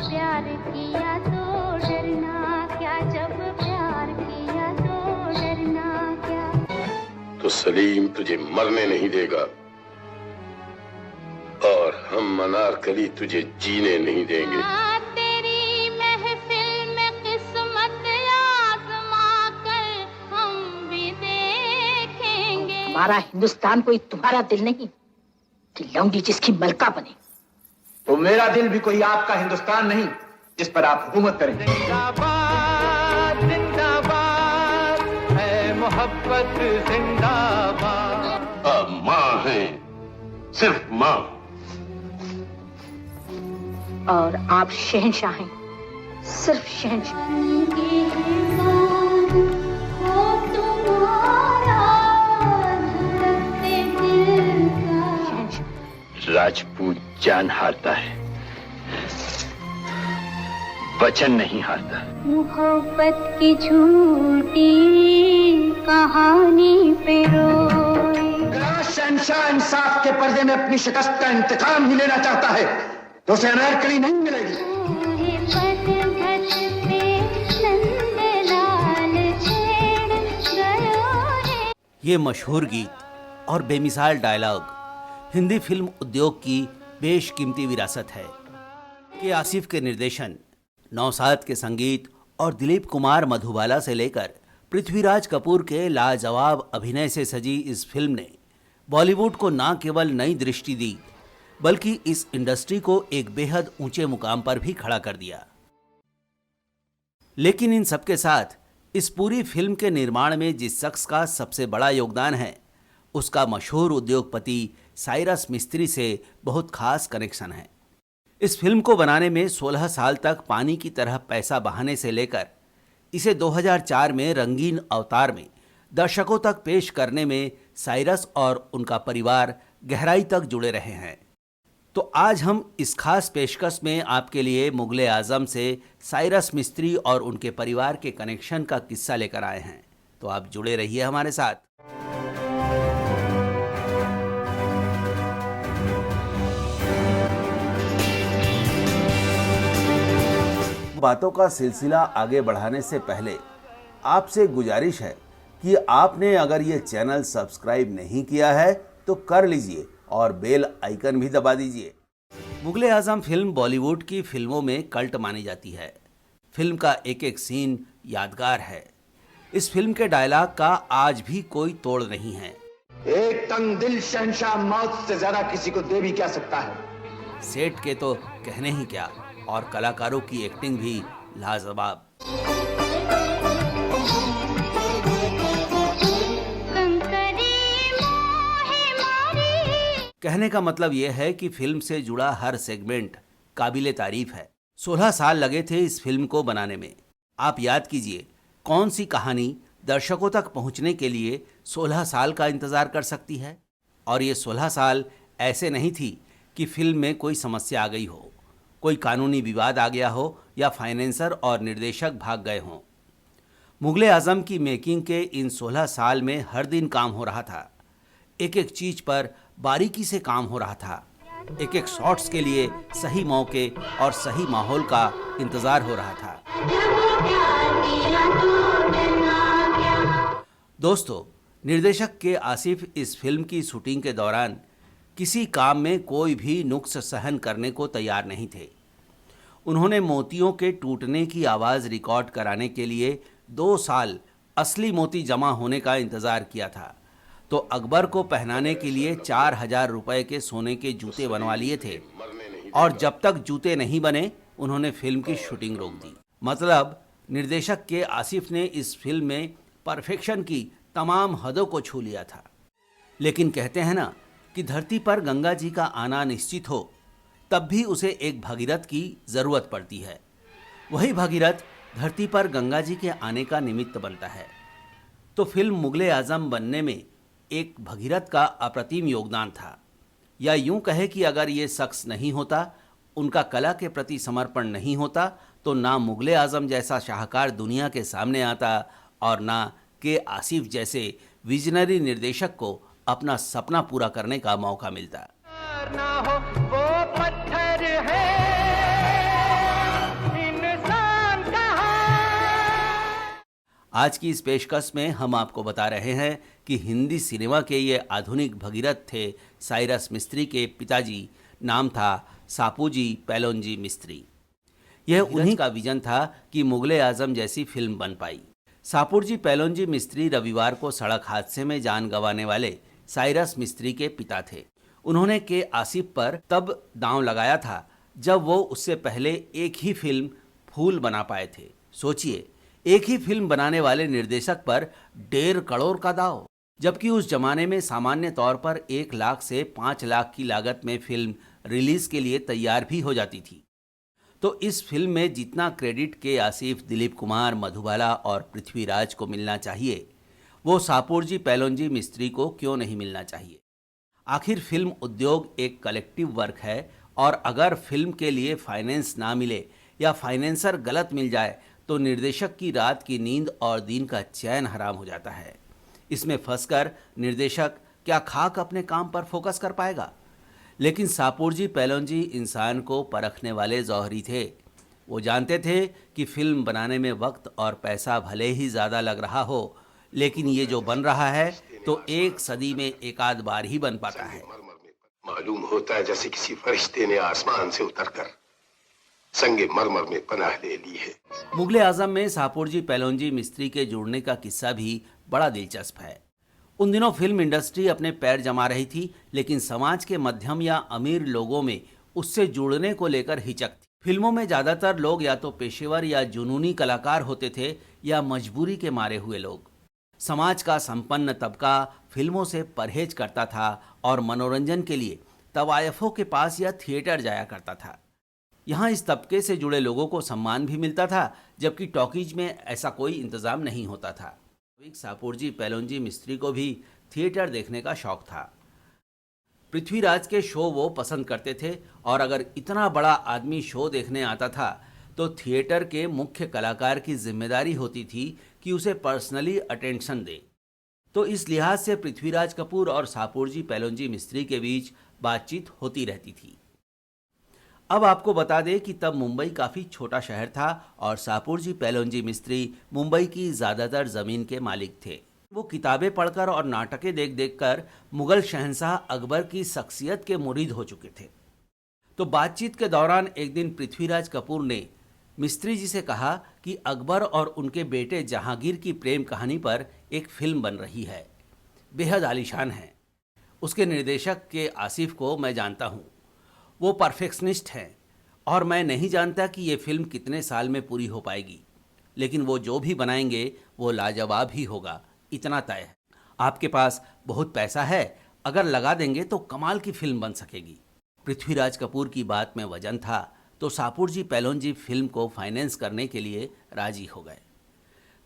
प्यार किया तो डरना क्या, जब प्यार किया तो डरना क्या। तो सलीम तुझे मरने नहीं देगा और हम अनारकली तुझे जीने नहीं देंगे। तेरी महफिल में किस्मत आजमा कर हम भी देखेंगे। हमारा हिंदुस्तान कोई तुम्हारा दिल नहीं कि लौंडी जिसकी मलका बने। तो मेरा दिल भी कोई आपका हिंदुस्तान नहीं जिस पर आप हुकूमत करें। जिंदाबाद जिंदाबाद है मोहब्बत जिंदाबाद। अब माँ है, सिर्फ माँ। और आप शहंशाह हैं, सिर्फ शहंशाह। राजपूत जान हारता है, वचन नहीं हारता। मोहब्बत की झूठी कहानी पे रोए। शहंशाह इंसाफ के पर्दे में अपनी शिकस्त का इंतकाम ही लेना चाहता है तो उसे अनारकली नहीं मिलेगी। ये मशहूर गीत और बेमिसाल डायलॉग हिंदी फिल्म उद्योग की बेशकीमती विरासत है कि आसिफ के निर्देशन, नौशाद के संगीत और दिलीप कुमार मधुबाला से लेकर पृथ्वीराज कपूर के लाजवाब अभिनय से सजी इस फिल्म ने बॉलीवुड को न केवल नई दृष्टि दी बल्कि इस इंडस्ट्री को एक बेहद ऊंचे मुकाम पर भी खड़ा कर दिया। लेकिन इन सबके साथ इस पूरी फिल्म के निर्माण में जिस शख्स का सबसे बड़ा योगदान है उसका मशहूर उद्योगपति साइरस मिस्त्री से बहुत खास कनेक्शन है। इस फिल्म को बनाने में 16 साल तक पानी की तरह पैसा बहाने से लेकर इसे 2004 में रंगीन अवतार में दर्शकों तक पेश करने में साइरस और उनका परिवार गहराई तक जुड़े रहे हैं। तो आज हम इस खास पेशकश में आपके लिए मुगले आजम से साइरस मिस्त्री और उनके परिवार के कनेक्शन का किस्सा लेकर आए हैं। तो आप जुड़े रहिए हमारे साथ। बातों का सिलसिला आगे बढ़ाने से पहले आपसे गुजारिश है कि आपने अगर ये चैनल सब्सक्राइब नहीं किया है तो कर लीजिए और बेल आइकन भी दबा दीजिए। मुगले आजम फिल्म बॉलीवुड की फिल्मों में कल्ट मानी जाती है। फिल्म का एक एक सीन यादगार है। इस फिल्म के डायलॉग का आज भी कोई तोड़ नहीं है। एक तंग दिल शहंशाह मौत से ज्यादा किसी को दे भी क्या सकता है। सेठ के तो कहने ही क्या, और कलाकारों की एक्टिंग भी लाजवाब। कहने का मतलब यह है कि फिल्म से जुड़ा हर सेगमेंट काबिले तारीफ है। 16 साल लगे थे इस फिल्म को बनाने में। आप याद कीजिए कौन सी कहानी दर्शकों तक पहुंचने के लिए 16 साल का इंतजार कर सकती है। और ये 16 साल ऐसे नहीं थी कि फिल्म में कोई समस्या आ गई हो, कोई कानूनी विवाद आ गया हो या फाइनेंसर और निर्देशक भाग गए हों। मुगले आजम की मेकिंग के इन 16 साल में हर दिन काम हो रहा था। एक एक चीज पर बारीकी से काम हो रहा था। एक एक शॉट्स के लिए सही मौके और सही माहौल का इंतजार हो रहा था। दोस्तों, निर्देशक के आसिफ इस फिल्म की शूटिंग के दौरान किसी काम में कोई भी नुक्स सहन करने को तैयार नहीं थे। उन्होंने मोतियों के टूटने की आवाज़ रिकॉर्ड कराने के लिए 2 साल असली मोती जमा होने का इंतज़ार किया था। तो अकबर को पहनाने के लिए 4000 रुपए के सोने के जूते बनवा लिए थे और जब तक जूते नहीं बने उन्होंने फिल्म की शूटिंग रोक दी। मतलब निर्देशक के आसिफ ने इस फिल्म में परफेक्शन की तमाम हदों को छू लिया था। लेकिन कहते हैं ना कि धरती पर गंगा जी का आना निश्चित हो तब भी उसे एक भगीरथ की ज़रूरत पड़ती है। वही भगीरथ धरती पर गंगा जी के आने का निमित्त बनता है। तो फिल्म मुगले आजम बनने में एक भगीरथ का अप्रतिम योगदान था। या यूं कहे कि अगर ये शख्स नहीं होता, उनका कला के प्रति समर्पण नहीं होता, तो ना मुगले आजम जैसा शाहकार दुनिया के सामने आता और ना के आसिफ जैसे विजनरी निर्देशक को अपना सपना पूरा करने का मौका मिलता। ना हो वो पत्थर है आज की इस पेशकश में हम आपको बता रहे हैं कि हिंदी सिनेमा के ये आधुनिक भगीरथ थे साइरस मिस्त्री के पिताजी, नाम था सापूजी पैलोंजी मिस्त्री। यह उन्हीं का विजन था कि मुगले आजम जैसी फिल्म बन पाई। सापूजी पैलोंजी मिस्त्री रविवार को सड़क हादसे में जान गंवाने वाले साइरस मिस्त्री के पिता थे। उन्होंने के आसिफ पर तब दांव लगाया था जब वो उससे पहले एक ही फिल्म फूल बना पाए थे। सोचिए, एक ही फिल्म बनाने वाले निर्देशक पर 1.5 करोड़ का दाव, जबकि उस जमाने में सामान्य तौर पर 1 लाख से 5 लाख की लागत में फिल्म रिलीज के लिए तैयार भी हो जाती थी। तो इस फिल्म में जितना क्रेडिट के आसिफ, दिलीप कुमार, मधुबाला और पृथ्वीराज को मिलना चाहिए, वो सापूजी पैलोंजी मिस्त्री को क्यों नहीं मिलना चाहिए? आखिर फिल्म उद्योग एक कलेक्टिव वर्क है और अगर फिल्म के लिए फाइनेंस ना मिले या फाइनेंसर गलत मिल जाए तो निर्देशक की रात की नींद और दिन का चैन हराम हो जाता है। इसमें फंसकर निर्देशक क्या खाक अपने काम पर फोकस कर पाएगा? लेकिन सापूजी पैलोंजी इंसान को परखने वाले जौहरी थे। वो जानते थे कि फिल्म बनाने में वक्त और पैसा भले ही ज़्यादा लग रहा हो, लेकिन ये जो बन रहा है तो 1 सदी में एक आध बार ही बन पाता है। मालूम होता है जैसे किसी फरिश्ते ने आसमान से उतरकर संगे मरमर में पनाह ले ली है। मुगले आजम में सापूजी पैलोंजी मिस्त्री के जुड़ने का किस्सा भी बड़ा दिलचस्प है। उन दिनों फिल्म इंडस्ट्री अपने पैर जमा रही थी, लेकिन समाज के मध्यम या अमीर लोगों में उससे जुड़ने को लेकर हिचक थी। फिल्मों में ज़्यादातर लोग या तो पेशेवर या जुनूनी कलाकार होते थे या मजबूरी के मारे हुए लोग। समाज का संपन्न तबका फिल्मों से परहेज करता था और मनोरंजन के लिए तवायफों के पास या थिएटर जाया करता था। यहाँ इस तबके से जुड़े लोगों को सम्मान भी मिलता था, जबकि टॉकीज में ऐसा कोई इंतज़ाम नहीं होता था। सापूजी पैलोंजी मिस्त्री को भी थिएटर देखने का शौक था। पृथ्वीराज के शो वो पसंद करते थे और अगर इतना बड़ा आदमी शो देखने आता था तो थिएटर के मुख्य कलाकार की जिम्मेदारी होती थी कि उसे पर्सनली अटेंशन दे। तो इस लिहाज से पृथ्वीराज कपूर और सापूजी पैलोंजी मिस्त्री के बीच बातचीत होती रहती थी। अब आपको बता दें कि तब मुंबई काफ़ी छोटा शहर था और सापूजी पैलोंजी मिस्त्री मुंबई की ज़्यादातर ज़मीन के मालिक थे। वो किताबें पढ़कर और नाटकें देख देख कर मुग़ल शहंशाह अकबर की शख्सियत के मुरीद हो चुके थे। तो बातचीत के दौरान एक दिन पृथ्वीराज कपूर ने मिस्त्री जी से कहा कि अकबर और उनके बेटे जहांगीर की प्रेम कहानी पर एक फिल्म बन रही है, बेहद आलीशान है। उसके निर्देशक के आसिफ को मैं जानता हूँ, वो परफेक्शनिस्ट हैं और मैं नहीं जानता कि ये फिल्म कितने साल में पूरी हो पाएगी, लेकिन वो जो भी बनाएंगे वो लाजवाब ही होगा, इतना तय है। आपके पास बहुत पैसा है, अगर लगा देंगे तो कमाल की फिल्म बन सकेगी। पृथ्वीराज कपूर की बात में वजन था तो सापूजी पैलोंजी फिल्म को फाइनेंस करने के लिए राजी हो गए।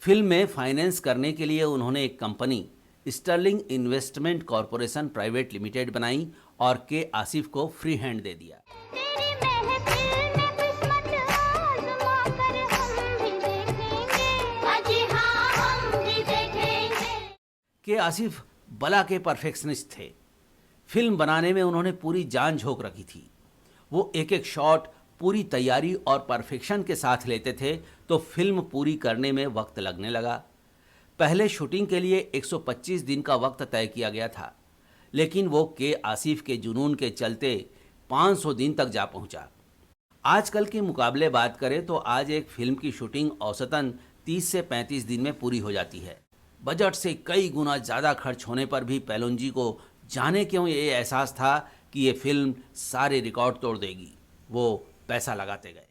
फिल्म में फाइनेंस करने के लिए उन्होंने एक company Sterling investment corporation private limited बनाई और के आसिफ को फ्री हैंड दे दिया। तेरी महफिल में किस्मत आज़मा कर हम भी देखेंगे, अजी हाँ हम भी देखेंगे। के आसिफ बला के परफेक्शनिस्ट थे। फिल्म बनाने में उन्होंने पूरी जान झोंक रखी थी। वो एक एक शॉट पूरी तैयारी और परफेक्शन के साथ लेते थे तो फिल्म पूरी करने में वक्त लगने लगा। पहले शूटिंग के लिए 125 दिन का वक्त तय किया गया था, लेकिन वो के आसिफ के जुनून के चलते 500 दिन तक जा पहुंचा। आजकल के मुकाबले बात करें तो आज एक फिल्म की शूटिंग औसतन 30 से 35 दिन में पूरी हो जाती है। बजट से कई गुना ज़्यादा खर्च होने पर भी पैलोंजी को जाने क्यों ये एहसास था कि ये फिल्म सारे रिकॉर्ड तोड़ देगी। वो पैसा लगाते गए।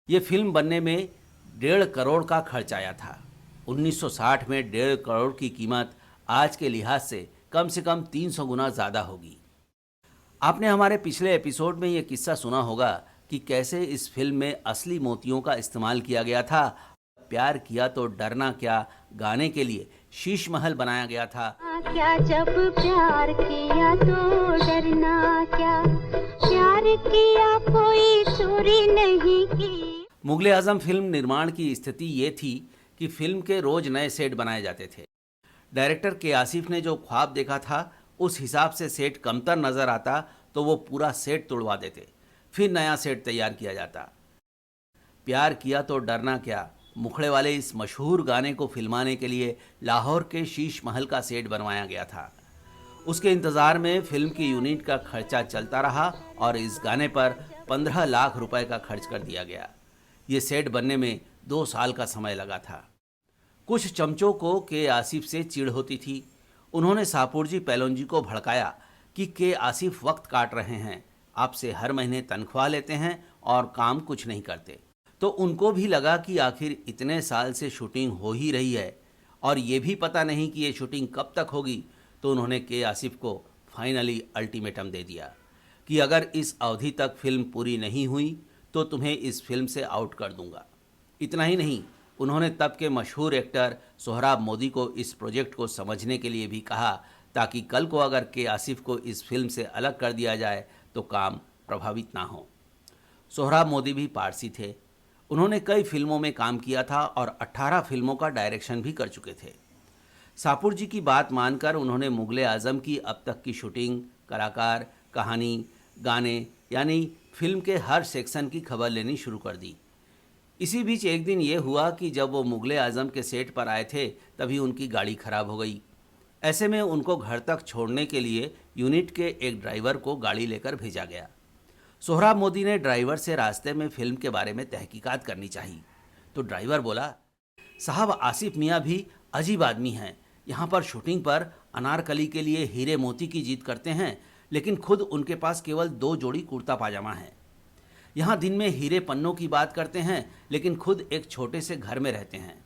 ये फिल्म बनने में 1.5 करोड़ का खर्च आया था। 1960 में 1.5 करोड़ की कीमत आज के लिहाज से कम 300 गुना ज़्यादा होगी। आपने हमारे पिछले एपिसोड में ये किस्सा सुना होगा कि कैसे इस फिल्म में असली मोतियों का इस्तेमाल किया गया था। प्यार किया तो डरना क्या गाने के लिए शीश महल बनाया गया था। क्या जब प्यार किया तो डरना क्या, प्यार किया कोई चोरी नहीं की। मुगले आजम फिल्म निर्माण की स्थिति ये थी कि फिल्म के रोज नए सेट बनाए जाते थे। डायरेक्टर के आसिफ ने जो ख्वाब देखा था उस हिसाब से सेट कमतर नजर आता तो वो पूरा सेट तोड़वा देते, फिर नया सेट तैयार किया जाता। प्यार किया तो डरना क्या मुखड़े वाले इस मशहूर गाने को फिल्माने के लिए लाहौर के शीश महल का सेट बनवाया गया था। उसके इंतजार में फिल्म की यूनिट का खर्चा चलता रहा और इस गाने पर 15 लाख रुपए का खर्च कर दिया गया। ये सेट बनने में 2 साल का समय लगा था। कुछ चमचों को के आसिफ से चिढ़ होती थी। उन्होंने सापुरजी पैलोंजी को भड़काया कि के आसिफ वक्त काट रहे हैं, आपसे हर महीने तनख्वाह लेते हैं और काम कुछ नहीं करते। तो उनको भी लगा कि आखिर इतने साल से शूटिंग हो ही रही है और ये भी पता नहीं कि ये शूटिंग कब तक होगी, तो उन्होंने के आसिफ को फाइनली अल्टीमेटम दे दिया कि अगर इस अवधि तक फिल्म पूरी नहीं हुई तो तुम्हें इस फिल्म से आउट कर दूंगा। इतना ही नहीं, उन्होंने तब के मशहूर एक्टर सोहराब मोदी को इस प्रोजेक्ट को समझने के लिए भी कहा, ताकि कल को अगर के आसिफ को इस फिल्म से अलग कर दिया जाए तो काम प्रभावित ना हो। सोहराब मोदी भी पारसी थे। उन्होंने कई फिल्मों में काम किया था और 18 फिल्मों का डायरेक्शन भी कर चुके थे। सापुर जी की बात मानकर उन्होंने मुगले आजम की अब तक की शूटिंग, कलाकार, कहानी, गाने यानी फिल्म के हर सेक्शन की खबर लेनी शुरू कर दी। इसी बीच एक दिन ये हुआ कि जब वो मुगले आजम के सेट पर आए थे तभी उनकी गाड़ी खराब हो गई। ऐसे में उनको घर तक छोड़ने के लिए यूनिट के एक ड्राइवर को गाड़ी लेकर भेजा गया। सोहराब मोदी ने ड्राइवर से रास्ते में फिल्म के बारे में तहकीकात करनी चाहिए, तो ड्राइवर बोला, साहब आसिफ मियाँ भी अजीब आदमी हैं। यहाँ पर शूटिंग पर अनारकली के लिए हीरे मोती की जीत करते हैं, लेकिन खुद उनके पास केवल 2 जोड़ी कुर्ता पाजामा है। यहाँ दिन में हीरे पन्नों की बात करते हैं, लेकिन खुद एक छोटे से घर में रहते हैं।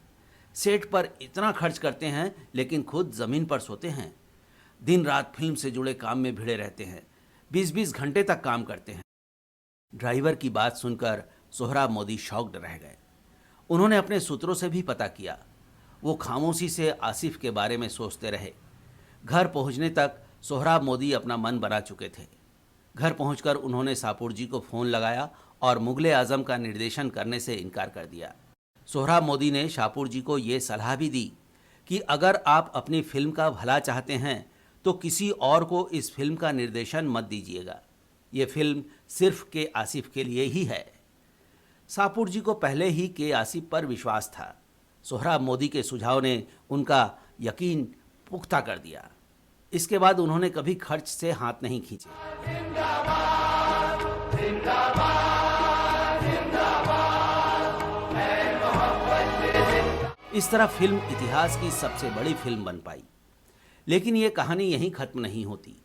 सेट पर इतना खर्च करते हैं, लेकिन खुद ज़मीन पर सोते हैं। दिन रात फिल्म से जुड़े काम में भिड़े रहते हैं, 20-20 घंटे तक काम करते हैं। ड्राइवर की बात सुनकर सोहराब मोदी शॉक्ड रह गए। उन्होंने अपने सूत्रों से भी पता किया। वो खामोशी से आसिफ के बारे में सोचते रहे। घर पहुंचने तक सोहराब मोदी अपना मन बना चुके थे। घर पहुंचकर उन्होंने सापुर जी को फ़ोन लगाया और मुगले आजम का निर्देशन करने से इनकार कर दिया। सोहराब मोदी ने शापुर जी को ये सलाह भी दी कि अगर आप अपनी फिल्म का भला चाहते हैं तो किसी और को इस फिल्म का निर्देशन मत दीजिएगा। ये फिल्म सिर्फ के आसिफ के लिए ही है। सापुर जी को पहले ही के आसिफ पर विश्वास था। सोहराब मोदी के सुझाव ने उनका यकीन पुख्ता कर दिया। इसके बाद उन्होंने कभी खर्च से हाथ नहीं खींचे। इस तरह फिल्म इतिहास की सबसे बड़ी फिल्म बन पाई। लेकिन ये कहानी यहीं खत्म नहीं होती।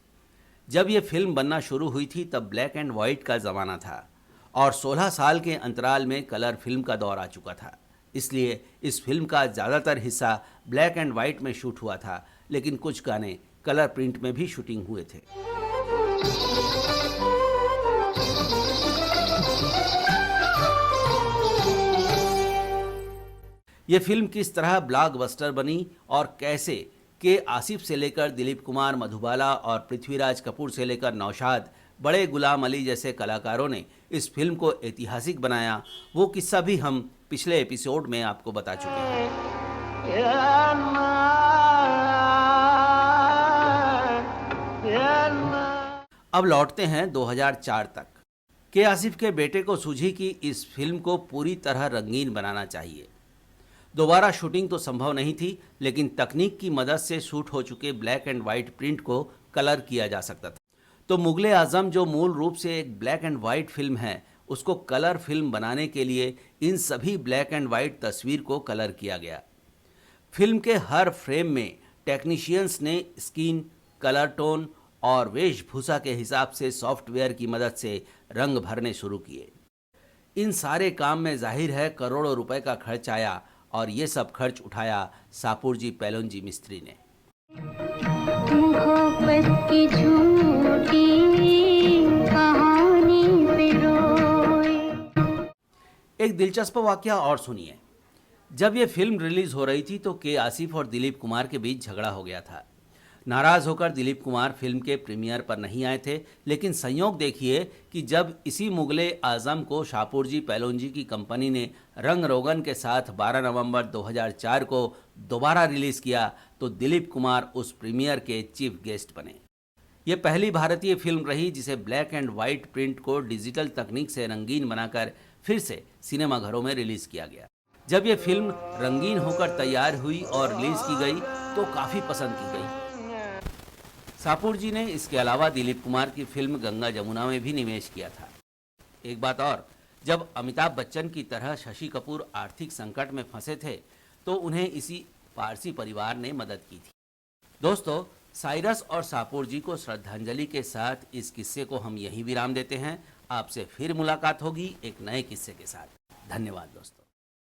जब ये फिल्म बनना शुरू हुई थी तब ब्लैक एंड वाइट का ज़माना था और 16 साल के अंतराल में कलर फिल्म का दौर आ चुका था। इसलिए इस फिल्म का ज़्यादातर हिस्सा ब्लैक एंड वाइट में शूट हुआ था, लेकिन कुछ गाने कलर प्रिंट में भी शूटिंग हुए थे। ये फिल्म किस तरह ब्लॉकबस्टर बनी और कैसे के आसिफ से लेकर दिलीप कुमार, मधुबाला और पृथ्वीराज कपूर से लेकर नौशाद, बड़े गुलाम अली जैसे कलाकारों ने इस फिल्म को ऐतिहासिक बनाया, वो किस्सा भी हम पिछले एपिसोड में आपको बता चुके हैं। अब लौटते हैं 2004 तक। के आसिफ के बेटे को सूझी कि इस फिल्म को पूरी तरह रंगीन बनाना चाहिए। दोबारा शूटिंग तो संभव नहीं थी, लेकिन तकनीक की मदद से शूट हो चुके ब्लैक एंड वाइट प्रिंट को कलर किया जा सकता था। तो मुगले आजम जो मूल रूप से एक ब्लैक एंड वाइट फिल्म है, उसको कलर फिल्म बनाने के लिए इन सभी ब्लैक एंड वाइट तस्वीर को कलर किया गया। फिल्म के हर फ्रेम में टेक्नीशियंस ने स्किन, कलर टोन और वेशभूषा के हिसाब से सॉफ्टवेयर की मदद से रंग भरने शुरू किए। इन सारे काम में जाहिर है करोड़ों रुपए का खर्च आया और ये सब खर्च उठाया सापुर जी पैलोंजी मिस्त्री ने। मोहब्बत की झूठी कहानी पे रोए। एक दिलचस्प वाकया और सुनिए। जब ये फिल्म रिलीज हो रही थी तो के आसिफ और दिलीप कुमार के बीच झगड़ा हो गया था। नाराज होकर दिलीप कुमार फिल्म के प्रीमियर पर नहीं आए थे, लेकिन संयोग देखिए कि जब इसी मुगले आजम को शापुर जी पैलोंजी की कंपनी ने रंग रोगन के साथ 12 नवंबर 2004 को दोबारा रिलीज किया तो दिलीप कुमार उस प्रीमियर के चीफ गेस्ट बने। ये पहली भारतीय फिल्म रही जिसे ब्लैक एंड वाइट प्रिंट को डिजिटल तकनीक से रंगीन बनाकर फिर से सिनेमाघरों में रिलीज किया गया। जब ये फिल्म रंगीन होकर तैयार हुई और रिलीज की गई तो काफ़ी पसंद की गई। सापुर जी ने इसके अलावा दिलीप कुमार की फिल्म गंगा जमुना में भी निवेश किया था। एक बात और, जब अमिताभ बच्चन की तरह शशि कपूर आर्थिक संकट में फंसे थे तो उन्हें इसी पारसी परिवार ने मदद की थी। दोस्तों, साइरस और सापुर जी को श्रद्धांजलि के साथ इस किस्से को हम यहीं विराम देते हैं। आपसे फिर मुलाकात होगी एक नए किस्से के साथ। धन्यवाद दोस्तों।